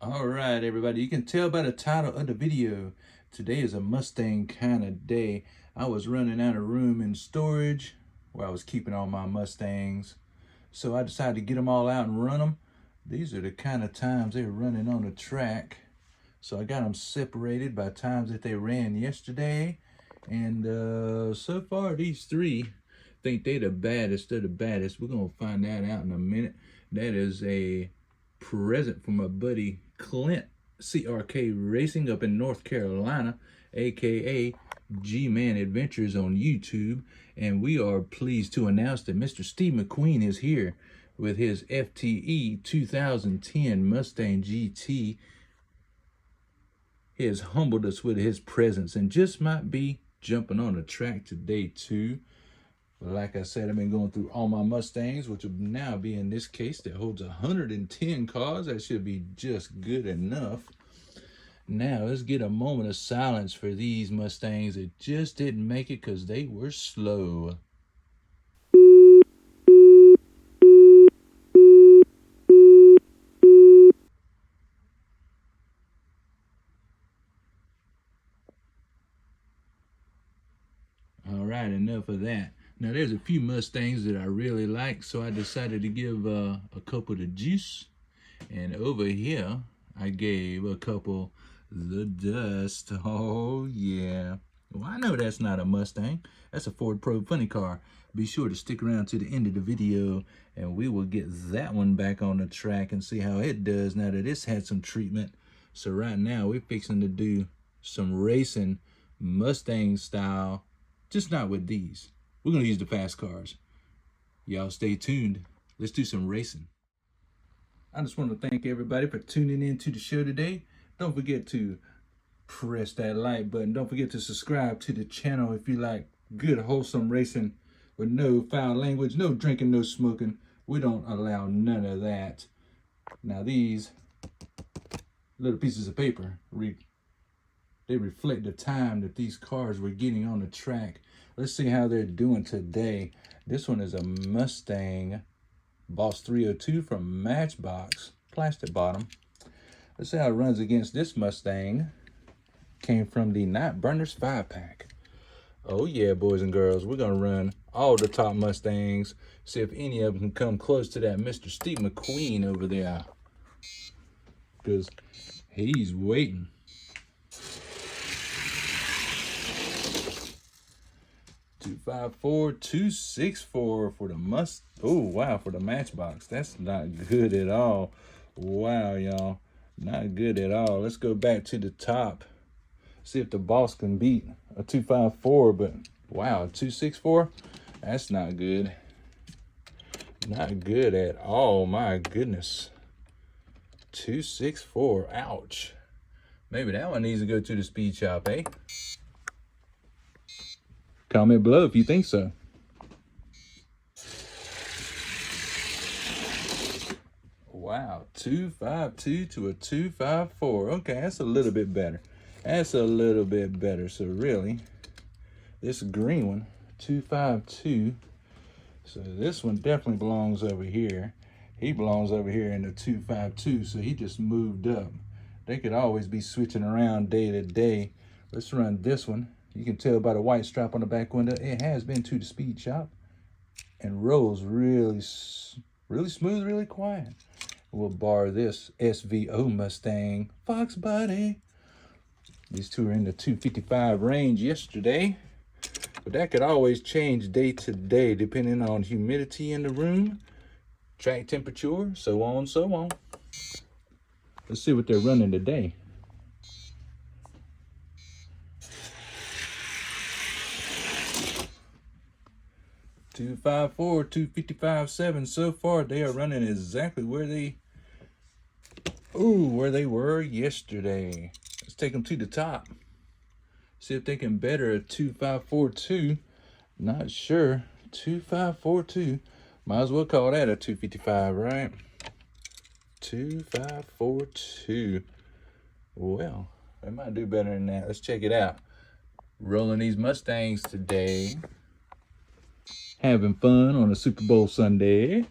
All right, everybody, you can tell by the title of the video, today is a Mustang kind of day. I was running out of room in storage where I was keeping all my Mustangs, so I decided to get them all out and run them. These are the kind of times they're running on the track, so I got them separated by times that they ran yesterday. And so far, these three think they the baddest of the baddest. We're gonna find that out in a minute. That is a present from my buddy Clint, CRK Racing up in North Carolina, aka G-Man Adventures on YouTube. And we are pleased to announce that Mr. Steve McQueen is here with his FTE 2010 Mustang GT. He has humbled us with his presence and just might be jumping on the track today too. But like I said, I've been going through all my Mustangs, which will now be in this case that holds 110 cars. That should be just good enough. Now let's get a moment of silence for these Mustangs that just didn't make it because they were slow. All right, enough of that. Now there's a few Mustangs that I really like, so I decided to give a couple the juice. And over here, I gave a couple the dust. Oh yeah. Well, I know that's not a Mustang. That's a Ford Probe funny car. Be sure to stick around to the end of the video and we will get that one back on the track and see how it does now that it's had some treatment. So right now we're fixing to do some racing Mustang style, just not with these. We're gonna use the fast cars. Y'all stay tuned. Let's do some racing. I just want to thank everybody for tuning in to the show today. Don't forget to press that like button. Don't forget to subscribe to the channel if you like good, wholesome racing with no foul language, no drinking, no smoking. We don't allow none of that. Now these little pieces of paper, they reflect the time that these cars were getting on the track. Let's see how they're doing today. This one is a Mustang Boss 302 from Matchbox, plastic bottom. Let's see how it runs against this Mustang. Came from the Night Burners 5-pack. Oh yeah, boys and girls, we're gonna run all the top Mustangs. See if any of them can come close to that Mr. Steve McQueen over there. Because he's waiting. $254, $264 for the oh wow, for the Matchbox. That's not good at all. Wow, y'all, not good at all. Let's go back to the top, see if the Boss can beat a 254. But wow, 264, that's not good. Not good at all. My goodness, 264. Ouch. Maybe that one needs to go to the speed shop, eh? Comment below if you think so. Wow, 252 to a 254. Okay, that's a little bit better. That's a little bit better. So really, this green one, 252. So this one definitely belongs over here. He belongs over here in the 252. So he just moved up. They could always be switching around day to day. Let's run this one. You can tell by the white stripe on the back window, it has been to the speed shop and rolls really smooth, really quiet. We'll borrow this SVO Mustang Fox body. These two are in the 255 range yesterday, but that could always change day to day depending on humidity in the room, track temperature, so on, so on. Let's see what they're running today. $254, $255.7. So far, they are running exactly where they were yesterday. Let's take them to the top. See if they can better a 2542. Not sure. 2542. Might as well call that a 255, right? 2542. Well, they might do better than that. Let's check it out. Rolling these Mustangs today. Having fun on a Super Bowl Sunday.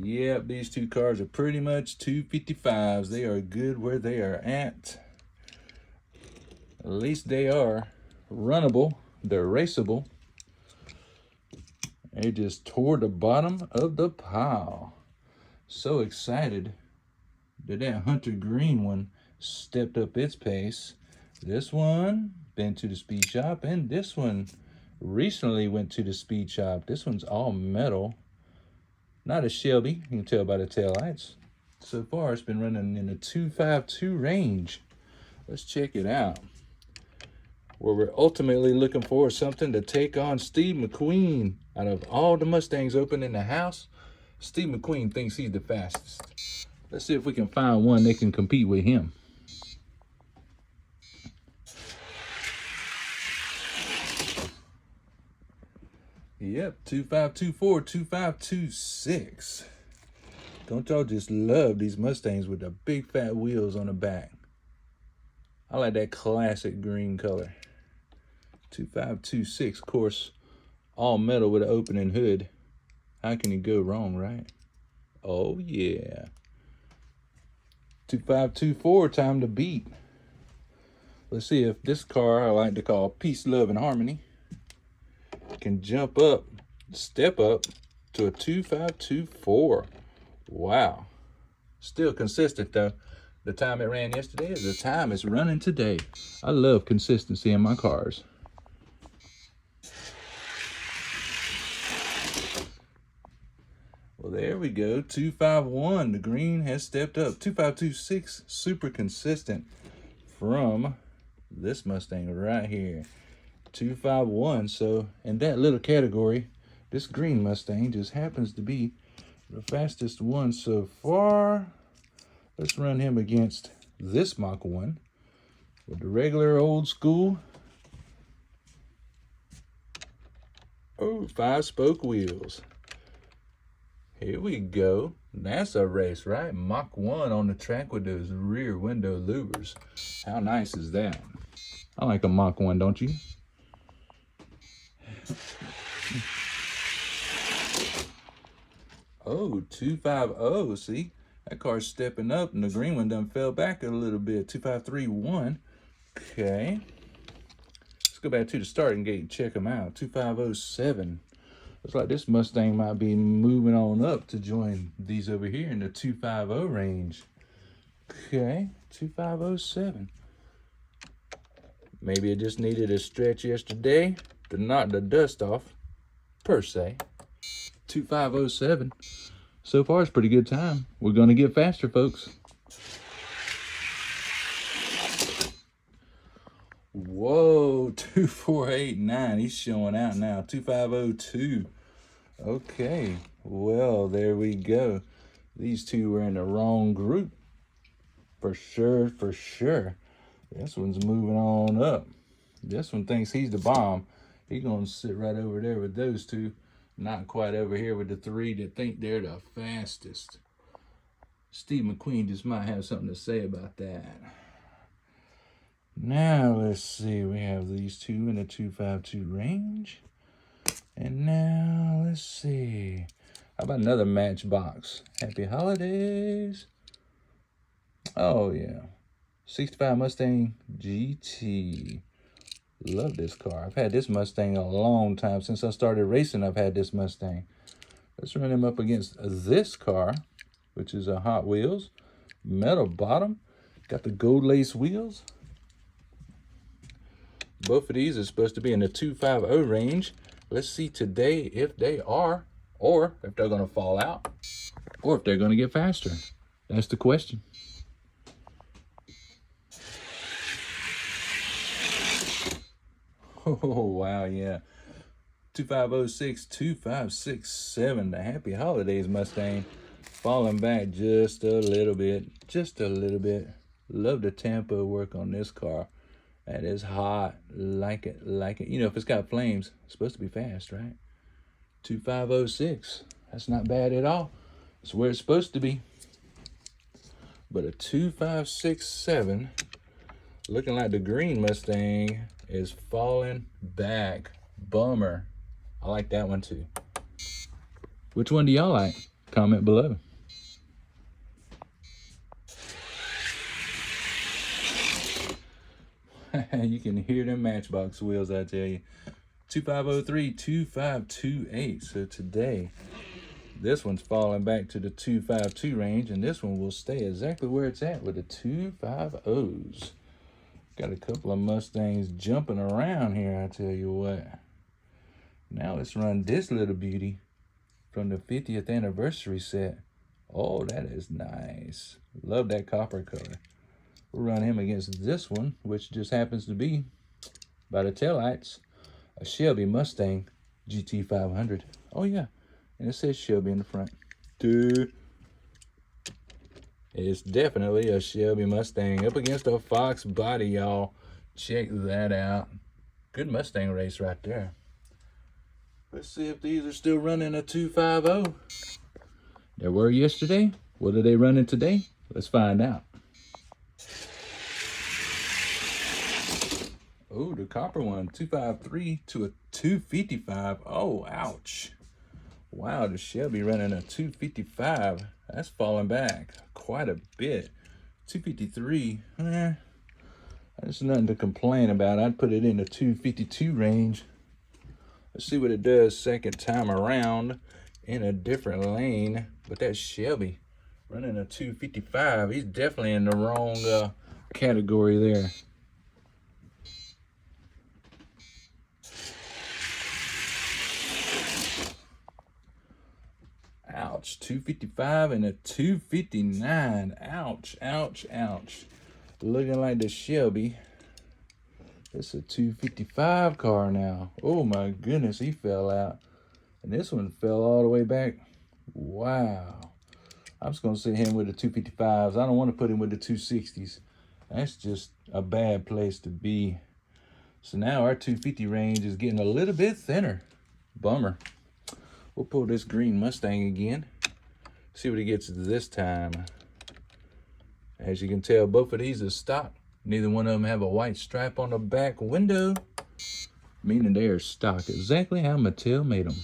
Yep, these two cars are pretty much 255s. They are good where they are at. At least they are runnable. They're raceable. They just tore the bottom of the pile. So excited that that Hunter Green one stepped up its pace. This one been to the speed shop, and this one recently went to the speed shop. This one's all metal. Not a Shelby, you can tell by the taillights. So far, it's been running in the 252 range. Let's check it out. Where we're ultimately looking for something to take on Steve McQueen. Out of all the Mustangs open in the house, Steve McQueen thinks he's the fastest. Let's see if we can find one that can compete with him. Yep, 2524, 2526. Don't y'all just love these Mustangs with the big fat wheels on the back? I like that classic green color. 2526, of course, all metal with an opening hood. How can you go wrong, right? Oh yeah. 2524, time to beat. Let's see if this car I like to call Peace, Love, and Harmony can jump up, step up to a 2524. Wow. Still consistent though. The time it ran yesterday is the time it's running today. I love consistency in my cars. Well, there we go. 251. The green has stepped up. 2526. Super consistent from this Mustang right here. 251. So in that little category, this green Mustang just happens to be the fastest one so far. Let's run him against this Mach 1 with the regular old school 5-spoke wheels. Here we go. That's a race, right? Mach 1 on the track with those rear window louvers. How nice is that? I like a Mach 1, don't you? Oh, 250. See, that car's stepping up, and the green one done fell back a little bit. 2531. Okay. Let's go back to the starting gate and check them out. 2507. Looks like this Mustang might be moving on up to join these over here in the 250 range. Okay, 2507. Maybe it just needed a stretch yesterday to knock the dust off, per se. 2507. So far, it's pretty good time. We're going to get faster, folks. Whoa, 2489. He's showing out now. 2502. Okay, well, there we go. These two were in the wrong group. For sure, for sure. This one's moving on up. This one thinks he's the bomb. He's going to sit right over there with those two. Not quite over here with the three that think they're the fastest. Steve McQueen just might have something to say about that. Now, let's see. We have these two in the 252 range. And now, let's see. How about another Matchbox? Happy holidays. Oh, yeah. 65 Mustang GT. Love this car. I've had this Mustang a long time. Since I started racing, I've had this Mustang. Let's run him up against this car, which is a Hot Wheels. Metal bottom. Got the gold lace wheels. Both of these are supposed to be in the 250 range. Let's see today if they are, or if they're going to fall out, or if they're going to get faster. That's the question. Oh, wow, yeah. 2506, 2567, the Happy Holidays Mustang. Falling back just a little bit, just a little bit. Love the tempo work on this car. That is hot. Like it, like it. You know, if it's got flames, it's supposed to be fast, right? 2506. That's not bad at all. It's where it's supposed to be. But a 2567, looking like the green Mustang, is falling back. Bummer. I like that one too. Which one do y'all like? Comment below. You can hear them Matchbox wheels, I tell you. 2503, 2528. So today, this one's falling back to the 252 range, and this one will stay exactly where it's at with the 250s. Got a couple of Mustangs jumping around here, I tell you what. Now let's run this little beauty from the 50th anniversary set. Oh, that is nice. Love that copper color. We'll run him against this one, which just happens to be, by the taillights, a Shelby Mustang GT500. Oh yeah, and it says Shelby in the front. Dude, it's definitely a Shelby Mustang up against a Fox body, y'all. Check that out. Good Mustang race right there. Let's see if these are still running a 250. They were yesterday. What are they running today? Let's find out. Oh, the copper one, 253 to a 255. Oh, ouch. Wow, the Shelby running a 255. That's falling back quite a bit. 253, there's nothing to complain about. I'd put it in the 252 range. Let's see what it does second time around in a different lane. But that Shelby running a 255, he's definitely in the wrong category there. Ouch, 255 and a 259. Ouch, ouch, ouch. Looking like the Shelby. It's a 255 car now. Oh my goodness, he fell out. And this one fell all the way back. Wow. I'm just gonna sit him with the 255s. I don't want to put him with the 260s. That's just a bad place to be. So now our 250 range is getting a little bit thinner. Bummer. We'll pull this green Mustang again. See what he gets this time. As you can tell, both of these are stock. Neither one of them have a white stripe on the back window, meaning they are stock, exactly how Mattel made them.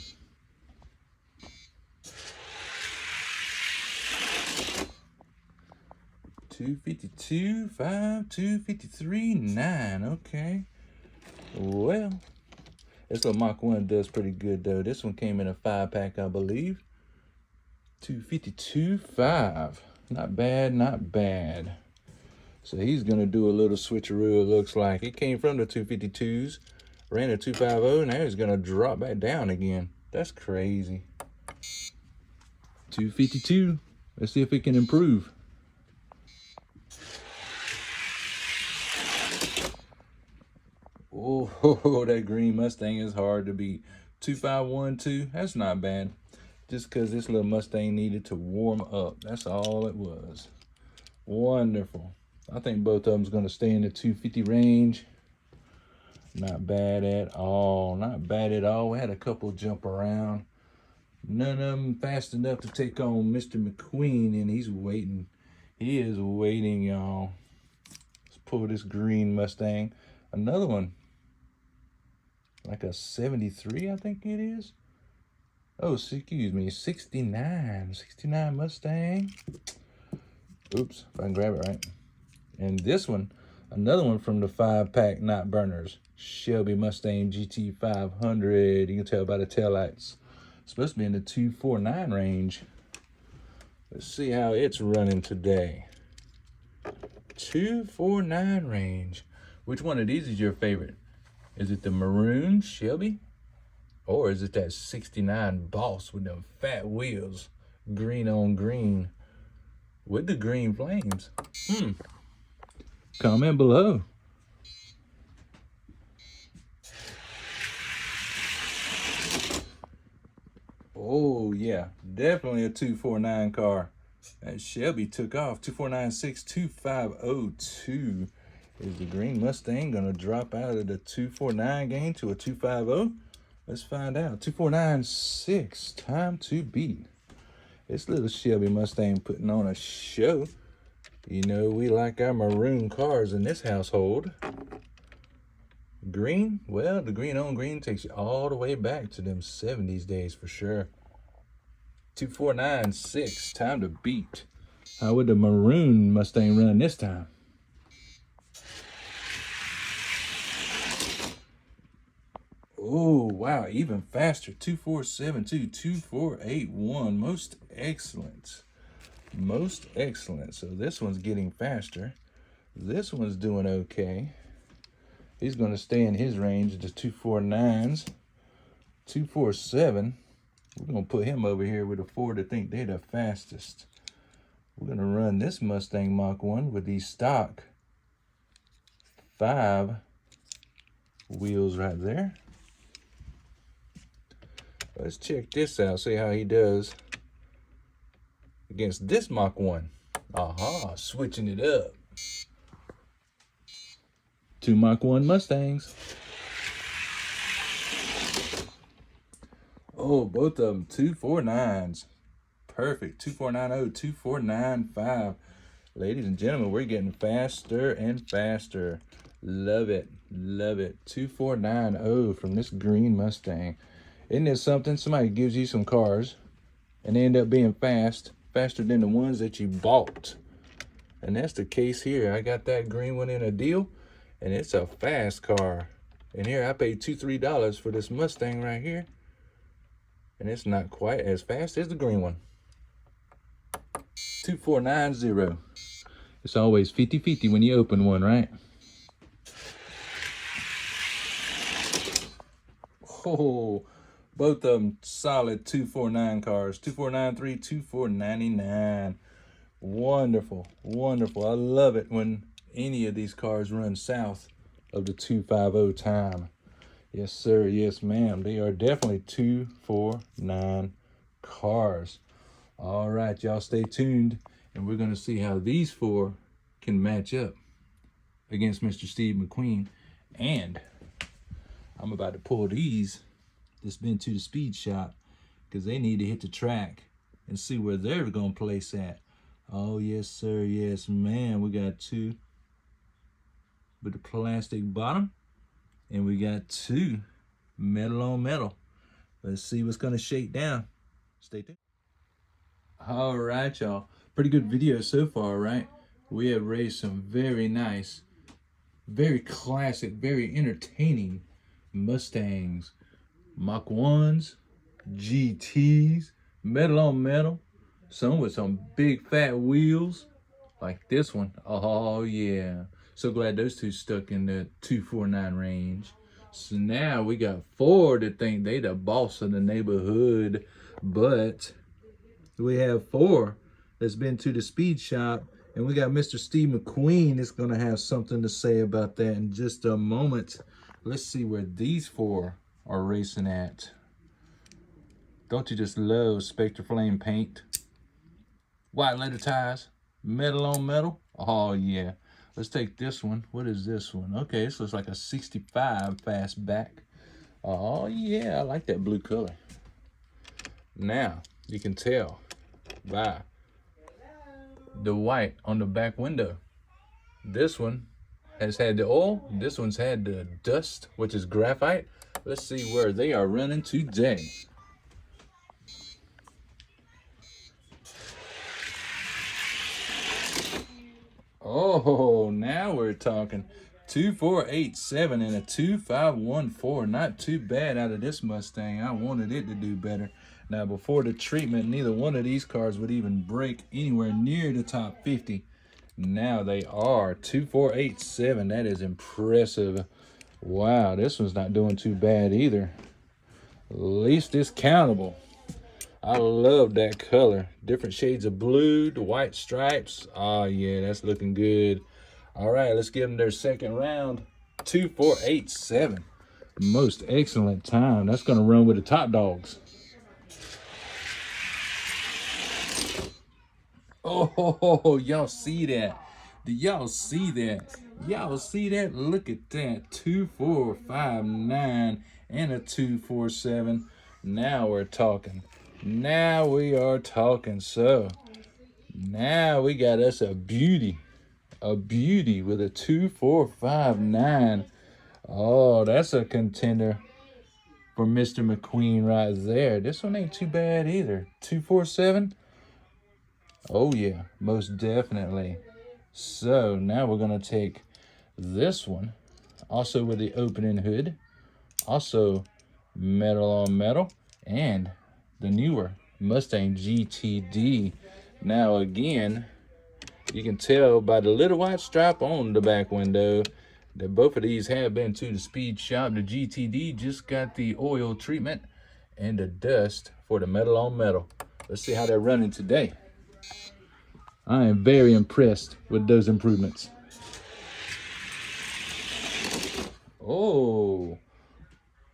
$252, $5, $253, $9. Okay. Well, this little Mach 1 does pretty good though. This one came in a 5-pack, I believe. $252, $5. Not bad, not bad. So he's gonna do a little switcheroo, it looks like. He came from the 252s, ran a 250, now he's gonna drop back down again. That's crazy. 252, let's see if it can improve. Oh, that green Mustang is hard to beat. 2512, that's not bad. Just because this little Mustang needed to warm up. That's all it was. Wonderful. I think both of them's going to stay in the 250 range. Not bad at all. Not bad at all. We had a couple jump around. None of them fast enough to take on Mr. McQueen, and he's waiting. He is waiting, y'all. Let's pull this green Mustang. Another one. Like a 73, I think it is. Oh, excuse me, 69 Mustang. Oops, if I can grab it right. And this one, another one from the 5-pack Not Burners. Shelby Mustang GT500. You can tell by the taillights. It's supposed to be in the 249 range. Let's see how it's running today. 249 range. Which one of these is your favorite? Is it the maroon Shelby? Or is it that 69 Boss with them fat wheels? Green on green. With the green flames. Comment below. Oh yeah, definitely a 249 car. That Shelby took off. 249.62502. Is the green Mustang gonna drop out of the 249 game to a 250? Let's find out. 249.6, time to beat. This little Shelby Mustang putting on a show. You know, we like our maroon cars in this household. Green, well, the green on green takes you all the way back to them 70s days for sure. 2496, time to beat. How would the maroon Mustang run this time? Oh, wow, even faster. 2472, 2481. Most excellent. Most excellent. So this one's getting faster. This one's doing okay. He's going to stay in his range, the 249s. 247. We're going to put him over here with a Ford to think they're the fastest. We're going to run this Mustang Mach 1 with these stock 5 wheels right there. Let's check this out, see how he does against this Mach 1. Aha, switching it up. 2 Mach 1 Mustangs. Oh, both of them 249s. Perfect. 2490, 2495. Ladies and gentlemen, we're getting faster and faster. Love it. Love it. 2490 from this green Mustang. Isn't it something? Somebody gives you some cars and they end up being faster than the ones that you bought. And that's the case here. I got that green one in a deal and it's a fast car. And here I paid $2-3 for this Mustang right here. And it's not quite as fast as the green one. 2490. It's always 50-50 when you open one, right? Oh, both of them solid 249 cars. 2493, 2499. Wonderful, wonderful. I love it when any of these cars run south of the 250 time. Yes, sir. Yes, ma'am. They are definitely 249 cars. All right, y'all stay tuned, and we're going to see how these 4 can match up against Mr. Steve McQueen. And I'm about to pull these that's been to the speed shop because they need to hit the track and see where they're going to place at. Oh, yes, sir. Yes, ma'am. We got 2 with the plastic bottom. And we got 2 metal on metal. Let's see what's going to shake down. Stay tuned. All right, y'all. Pretty good video so far, right? We have raised some very nice, very classic, very entertaining Mustangs. Mach 1s, GTs, metal on metal. Some with some big fat wheels like this one. Oh, yeah. So glad those 2 stuck in the 249 range. So now we got 4 that think they the boss of the neighborhood, but we have 4 that's been to the speed shop, and we got Mr. Steve McQueen that's gonna have something to say about that in just a moment. Let's see where these 4 are racing at. Don't you just love Spectre Flame paint? White letter tires, metal on metal. Oh yeah. Let's take this one. What is this one? Okay, this looks like a 65 fastback. Oh yeah, I like that blue color. Now, you can tell by the white on the back window. This one has had the oil. This one's had the dust, which is graphite. Let's see where they are running today. Oh, now we're talking. 2487 and a 2514. Not too bad out of this Mustang. I wanted it to do better. Now, before the treatment, neither one of these cars would even break anywhere near the top 50. Now they are. 2487. That is impressive. Wow, this one's not doing too bad either. Least it's countable. I love that color. Different shades of blue, the white stripes. Oh, yeah, that's looking good. All right, let's give them their second round. 2487. Most excellent time. That's going to run with the top dogs. Oh, y'all see that? Do y'all see that? Y'all see that? Look at that. 2459 and a 247. Now we're talking. Now we are talking. So now we got us a beauty with a 2459. Oh, that's a contender for Mr. McQueen right there. This one ain't too bad either. 247. Oh yeah, most definitely. So now we're gonna take this one, also with the opening hood, also metal on metal, and the newer Mustang GTD. Now again, you can tell by the little white stripe on the back window that both of these have been to the speed shop. The GTD just got the oil treatment and the dust for the metal on metal. Let's see how they're running today. I am very impressed with those improvements. Oh,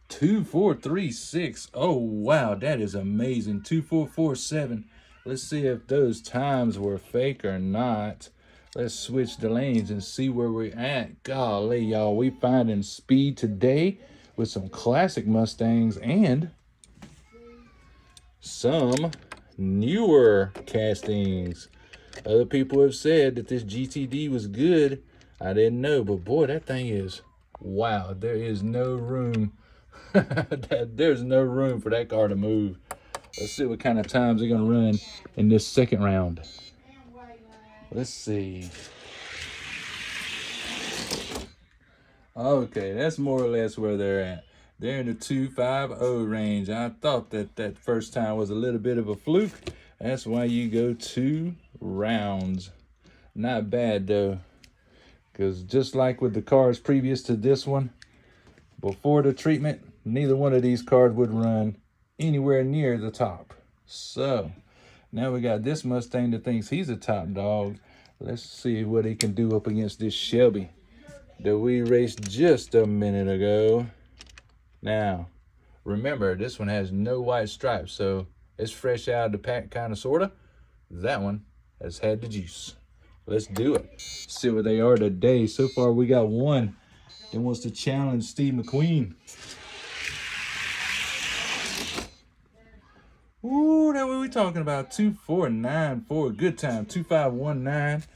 2436. Oh, wow, that is amazing. 2447. Let's see if those times were fake or not. Let's switch the lanes and see where we're at. Golly, y'all, we finding speed today with some classic Mustangs and some newer castings. Other people have said that this GTD was good. I didn't know, but boy, that thing is, wow, there is no room. There's no room for that car to move. Let's see what kind of times they're going to run in this second round. Let's see. Okay, that's more or less where they're at. They're in the 250 range. I thought that first time was a little bit of a fluke. That's why you go 2 rounds. Not bad though, because just like with the cars previous to this one, before the treatment, neither one of these cars would run anywhere near the top. So now we got this Mustang that thinks he's a top dog. Let's see what he can do up against this Shelby that we raced just a minute ago. Now, remember, this one has no white stripes, so it's fresh out of the pack, kind of, sort of. That one has had the juice. Let's do it. See what they are today. So far, we got one that wants to challenge Steve McQueen. Ooh, that's what we talking about. 2494, good time. 2519.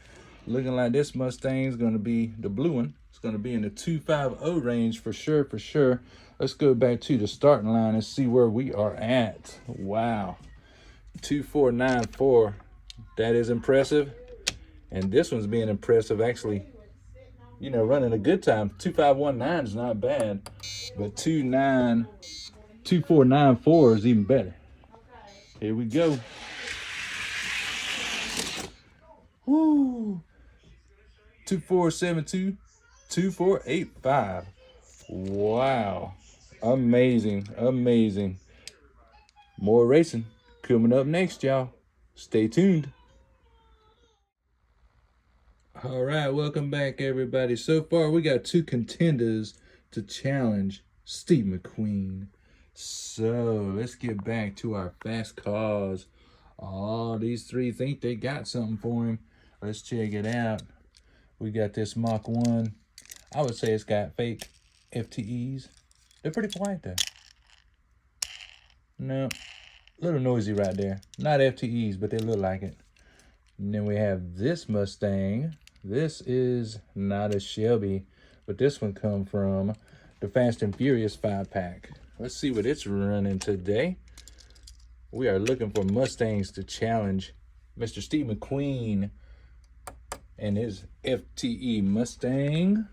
Looking like this Mustang's going to be the blue one. It's going to be in the 250 range for sure, for sure. Let's go back to the starting line and see where we are at. Wow. 2494. That is impressive. And this one's being impressive, actually. You know, running a good time. 2519 is not bad. But 2494 is even better. Here we go. Woo. 2472, 2485. Wow. Amazing, amazing. More racing coming up next, y'all. Stay tuned. All right, welcome back, everybody. So far, we got 2 contenders to challenge Steve McQueen. So let's get back to our fast cars. Oh, these 3 think they got something for him. Let's check it out. We got this Mach 1. I would say it's got fake FTEs. They're pretty quiet though. No, a little noisy right there. Not FTEs, but they look like it. And then we have this Mustang. This is not a Shelby, but this one come from the Fast and Furious 5-pack. Let's see what it's running today. We are looking for Mustangs to challenge Mr. Steve McQueen and his FTE Mustang.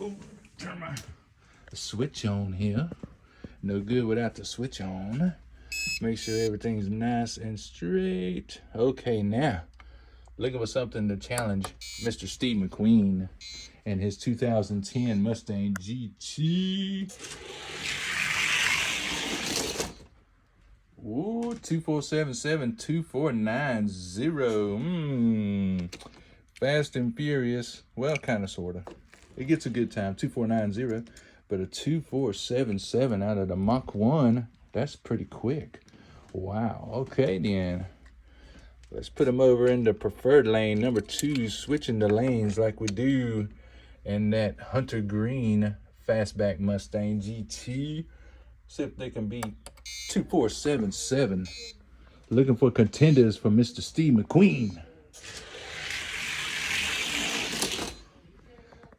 Oh, turn my switch on here. No good without the switch on. Make sure everything's nice and straight. Okay, now, looking for something to challenge Mr. Steve McQueen and his 2010 Mustang GT. Ooh, 2477, 2490. Fast and Furious. Well, kind of, sort of. It gets a good time, 2490. But a 2477 out of the Mach 1, that's pretty quick. Wow, okay then. Let's put them over in the preferred lane, number 2, switching the lanes like we do in that Hunter Green Fastback Mustang GT. See if they can beat 2477. Looking for contenders for Mr. Steve McQueen.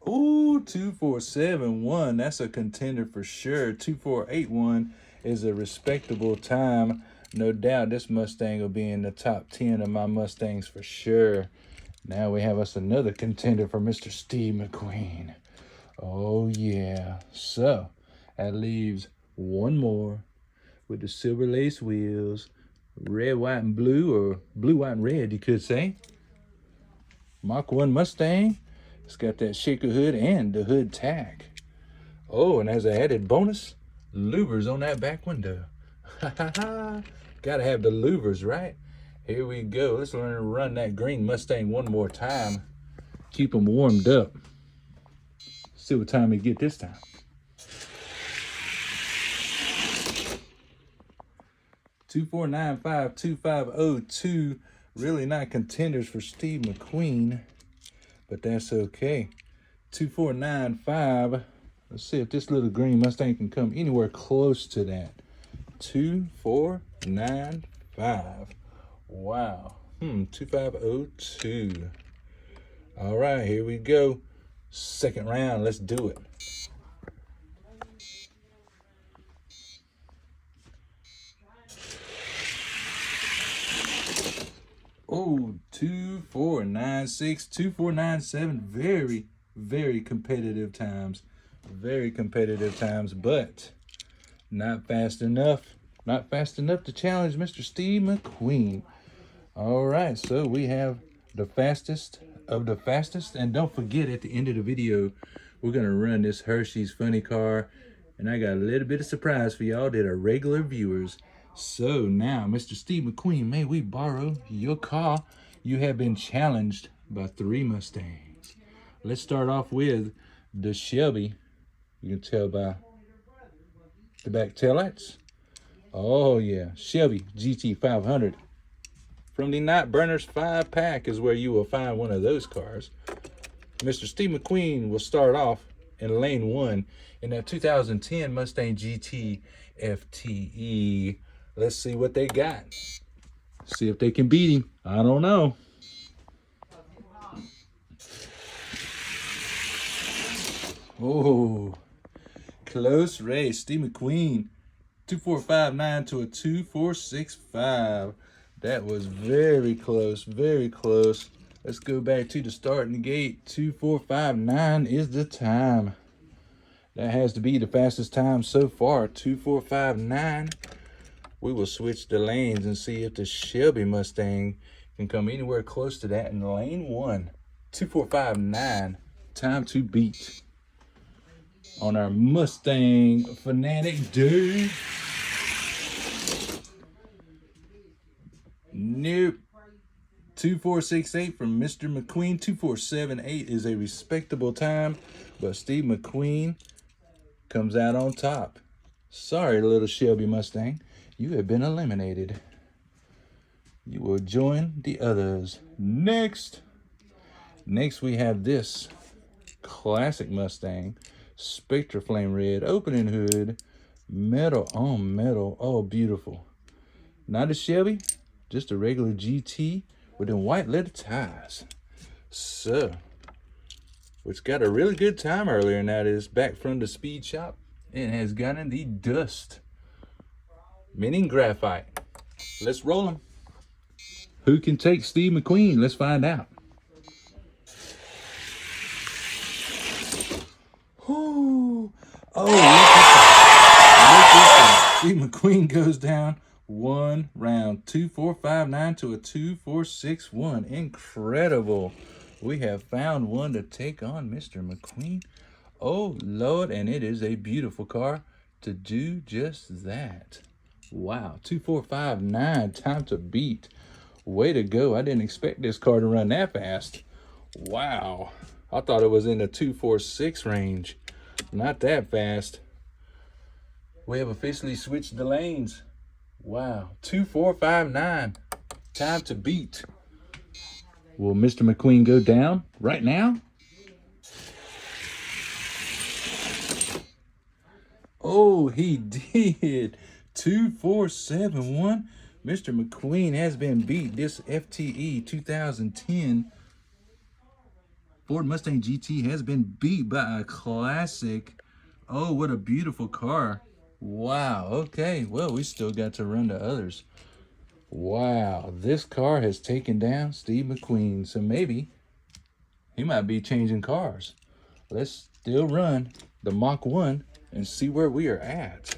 Ooh, Ooh, 2471. That's a contender for sure. 2481 is a respectable time. No doubt this Mustang will be in the top 10 of my Mustangs for sure. Now we have us another contender for Mr. Steve McQueen. Oh, yeah. So that leaves one more with the silver lace wheels, red, white, and blue, or blue, white, and red, you could say. Mach 1 Mustang. It's got that shaker hood and the hood tag. Oh, and as an added bonus, louvers on that back window. Gotta have the louvers, right? Here we go. Let's learn to run that green Mustang one more time. Keep them warmed up. See what time we get this time. Two 495 2502. Really not contenders for Steve McQueen, but that's okay. 2495. Let's see if this little green Mustang can come anywhere close to that. 2495. Wow. 2502. All right, here we go. Second round. Let's do it. Oh, 2496, 2497. Very, very competitive times. Very competitive times, but not fast enough. Not fast enough to challenge Mr. Steve McQueen. All right, so we have the fastest of the fastest. And don't forget, at the end of the video, we're going to run this Hershey's funny car. And I got a little bit of surprise for y'all that are regular viewers. So now, Mr. Steve McQueen, may we borrow your car? You have been challenged by 3 Mustangs. Let's start off with the Shelby. You can tell by the back taillights. Oh yeah, Shelby GT 500. From the Night Burners 5-pack is where you will find one of those cars. Mr. Steve McQueen will start off in lane 1 in that 2010 Mustang GT FTE. Let's see what they got. See if they can beat him. I don't know. Oh, close race. Steve McQueen, 2459 to a 2465. That was very close, very close. Let's go back to the starting gate. 2459 is the time. That has to be the fastest time so far. 2459. We will switch the lanes and see if the Shelby Mustang can come anywhere close to that in lane 1. 2459. Time to beat on our Mustang Fanatic Day. Nope. 2468 from Mr. McQueen. 2478 is a respectable time, but Steve McQueen comes out on top. Sorry, little Shelby Mustang. You have been eliminated. You will join the others. Next we have this classic Mustang. Spectra Flame Red, opening hood, metal on metal. Oh, beautiful. Not a Chevy, just a regular GT with them white leather tires. So, which got a really good time earlier, and that is back from the speed shop. It has gotten the dust. Meaning graphite. Let's roll them. Who can take Steve McQueen? Let's find out. Oh, look at that. Steve McQueen goes down one round. 2459 to a 2461. Incredible. We have found one to take on Mr. McQueen. Oh, Lord, and it is a beautiful car to do just that. Wow, 2459, time to beat. Way to go. I didn't expect this car to run that fast. Wow. I thought it was in the 246 range. Not that fast. We have officially switched the lanes. Wow, 2459, time to beat. Will Mr. McQueen go down right now? Oh, he did. 2471. Mr. McQueen has been beat. This FTE 2010 Ford Mustang GT has been beat by a classic. Oh, what a beautiful car. Wow, okay. Well, we still got to run to others. Wow, this car has taken down Steve McQueen. So maybe he might be changing cars. Let's still run the Mach 1 and see where we are at.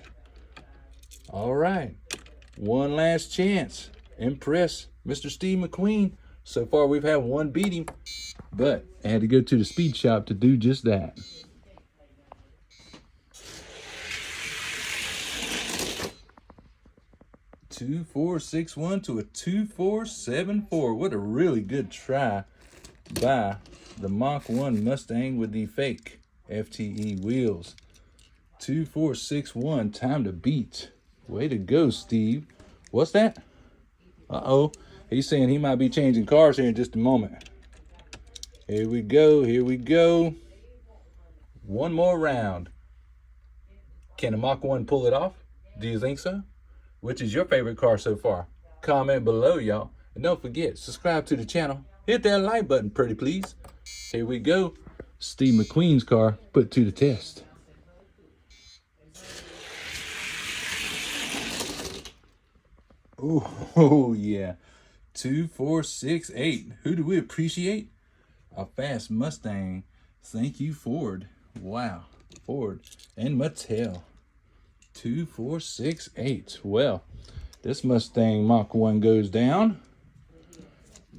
All right, one last chance. Impress Mr. Steve McQueen. So far, we've had one beat him, but I had to go to the speed shop to do just that. Two, 4, 6, 1 to a 2, 4, 7, 4. What a really good try by the Mach 1 Mustang with the fake FTE wheels. 2, 4, 6, 1. Time to beat. Way to go, Steve. What's that? Uh-oh. He's saying he might be changing cars here in just a moment. Here we go. Here we go. One more round. Can a Mach 1 pull it off? Do you think so? Which is your favorite car so far? Comment below, y'all. And don't forget, subscribe to the channel. Hit that like button, pretty please. Here we go. Steve McQueen's car put to the test. Oh yeah. 2, 4, 6, 8. Who do we appreciate? A fast Mustang. Thank you, Ford. Wow. Ford and Mattel. 2, 4, 6, 8. Well, this Mustang Mach 1 goes down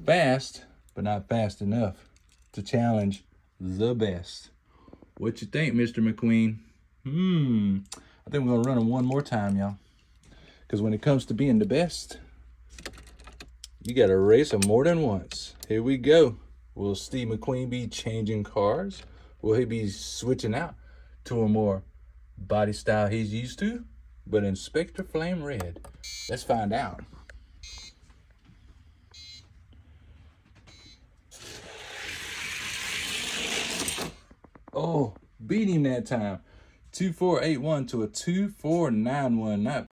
fast, but not fast enough to challenge the best. What you think, Mr. McQueen? I think we're gonna run him one more time, y'all. Because when it comes to being the best, you gotta race him more than once. Here we go. Will Steve McQueen be changing cars? Will he be switching out to a more body style he's used to, but in Spectre Flame Red? Let's find out. Oh, beat him that time. 2481 to a 2491. Not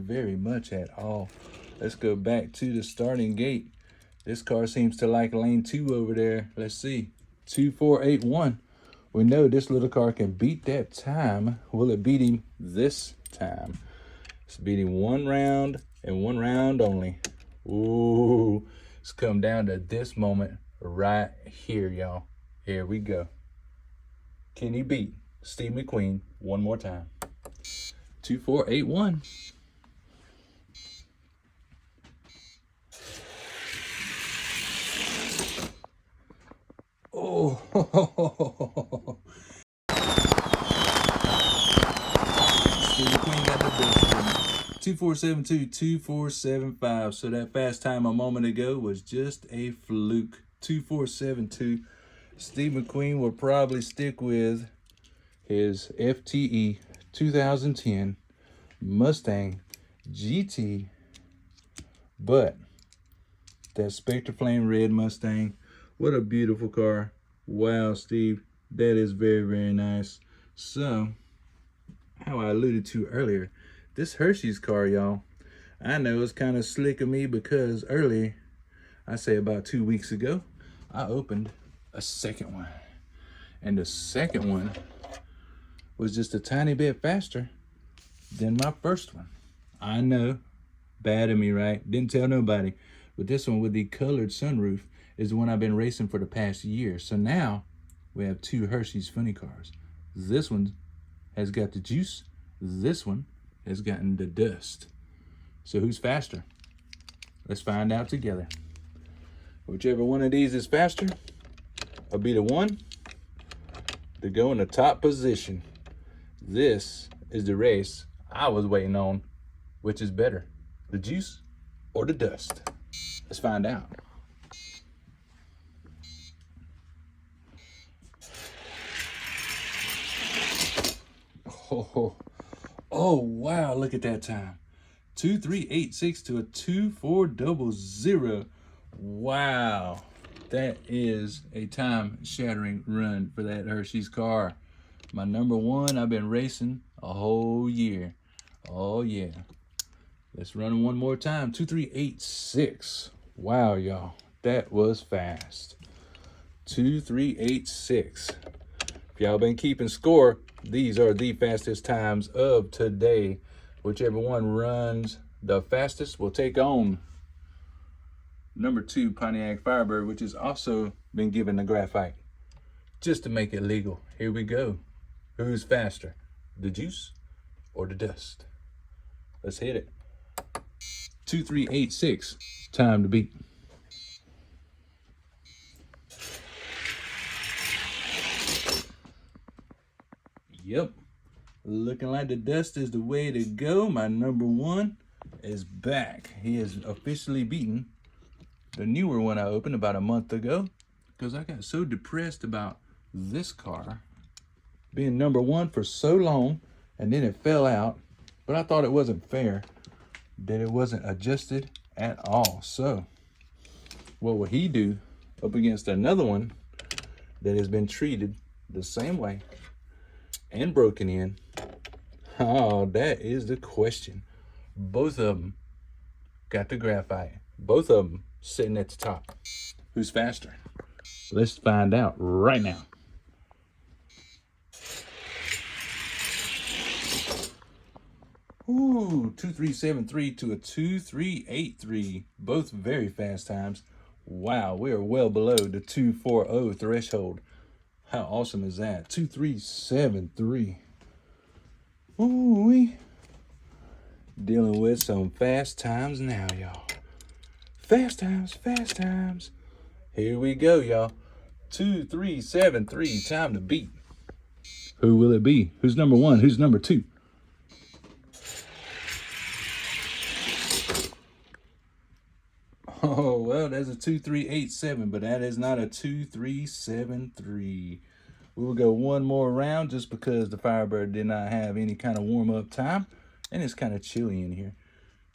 very much at all. Let's go back to the starting gate. This car seems to like lane 2 over there. Let's see. 2481. We know this little car can beat that time. Will it beat him this time? It's beat him one round and one round only. Ooh, it's come down to this moment right here, y'all. Here we go. Can he beat Steve McQueen one more time? 2481. Oh, Steve McQueen got the best one. 2472, 2475. So that fast time a moment ago was just a fluke. 2472. Steve McQueen will probably stick with his FTE 2010 Mustang GT, but that Spectre Flame Red Mustang, what a beautiful car. Wow, Steve, that is very, very nice. So, how I alluded to earlier, this Hershey's car, y'all, I know it's kind of slick of me because earlier, I say about 2 weeks ago, I opened a second one. And the second one was just a tiny bit faster than my first one. I know, bad of me, right? Didn't tell nobody. But this one with the colored sunroof is the one I've been racing for the past year. So now we have two Hershey's funny cars. This one has got the juice. This one has gotten the dust. So who's faster? Let's find out together. Whichever one of these is faster, I'll be the one to go in the top position. This is the race I was waiting on. Which is better, the juice or the dust? Let's find out. Oh, wow, look at that time. 2386 to a 2400. Wow, that is a time-shattering run for that Hershey's car. My number one, I've been racing a whole year. Oh, yeah. Let's run one more time. 2386. Wow, y'all. That was fast. 2386. If y'all been keeping score, these are the fastest times of today. Whichever one runs the fastest will take on number 2 Pontiac Firebird, which has also been given the graphite just to make it legal. Here we go. Who's faster, the juice or the dust? Let's hit it. 2386. Time to beat. Yep, looking like the dust is the way to go. My number 1 is back. He has officially beaten the newer one I opened about a month ago because I got so depressed about this car being number 1 for so long, and then it fell out. But I thought it wasn't fair that it wasn't adjusted at all. So what will he do up against another one that has been treated the same way and broken in? Oh, that is the question. Both of them got the graphite. Both of them sitting at the top. Who's faster? Let's find out right now. Ooh, 2373 to a 2383. Both very fast times. Wow, we are well below the 240 threshold. How awesome is that? 2373. Ooh, dealing with some fast times now, y'all. Fast times, fast times. Here we go, y'all. 2373. Time to beat. Who will it be? Who's number 1? Who's number 2? Oh, well, there's a 2387, but that is not a 2373. We will go one more round just because the Firebird did not have any kind of warm-up time, and it's kind of chilly in here.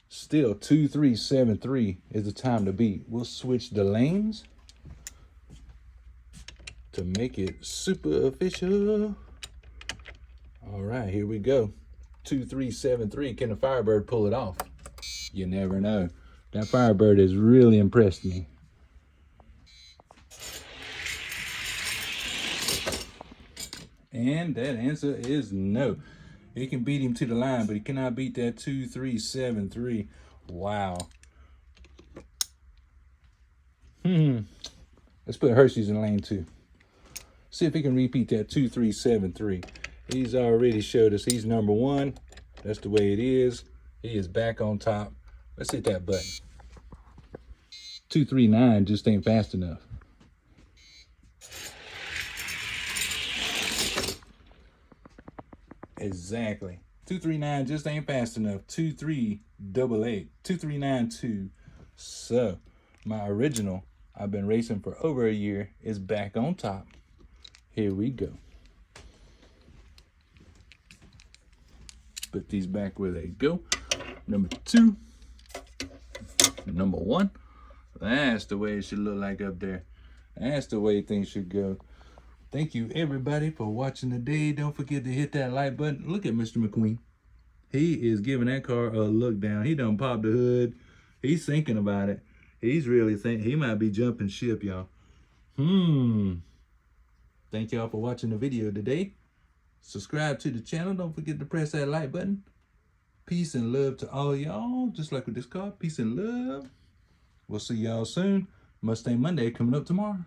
Still, 2373 is the time to beat. We'll switch the lanes to make it super official. All right, here we go. 2373. Can the Firebird pull it off? You never know. That Firebird has really impressed me. And that answer is no. He can beat him to the line, but he cannot beat that 2373. Wow. Let's put Hershey's in lane 2. See if he can repeat that 2373. He's already showed us he's number 1. That's the way it is. He is back on top. Let's hit that button. 239 just ain't fast enough. Exactly. 239 just ain't fast enough. 2388. 2392. So, my original, I've been racing for over a year, is back on top. Here we go. Put these back where they go. Number 2. Number 1. That's the way it should look like up there. That's the way things should go. Thank you, everybody, for watching today. Don't forget to hit that like button. Look at Mr. McQueen. He is giving that car a look down. He done popped the hood. He's thinking about it. He's really thinking. He might be jumping ship, y'all. Thank y'all for watching the video today. Subscribe to the channel. Don't forget to press that like button. Peace and love to all y'all. Just like with this car. Peace and love. We'll see y'all soon. Mustang Monday coming up tomorrow.